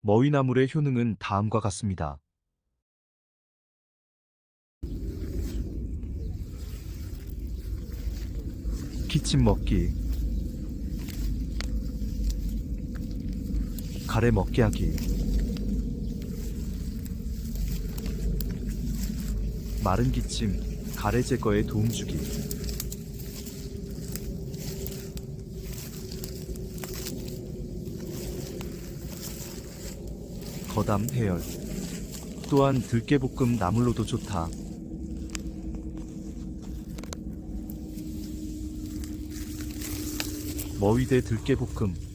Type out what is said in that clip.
머위나물의 효능은 다음과 같습니다. 기침 먹기, 가래 먹게 하기, 마른 기침, 가래 제거에 도움 주기, 거담 해열. 또한 들깨볶음 나물로도 좋다. 머위대 들깨볶음.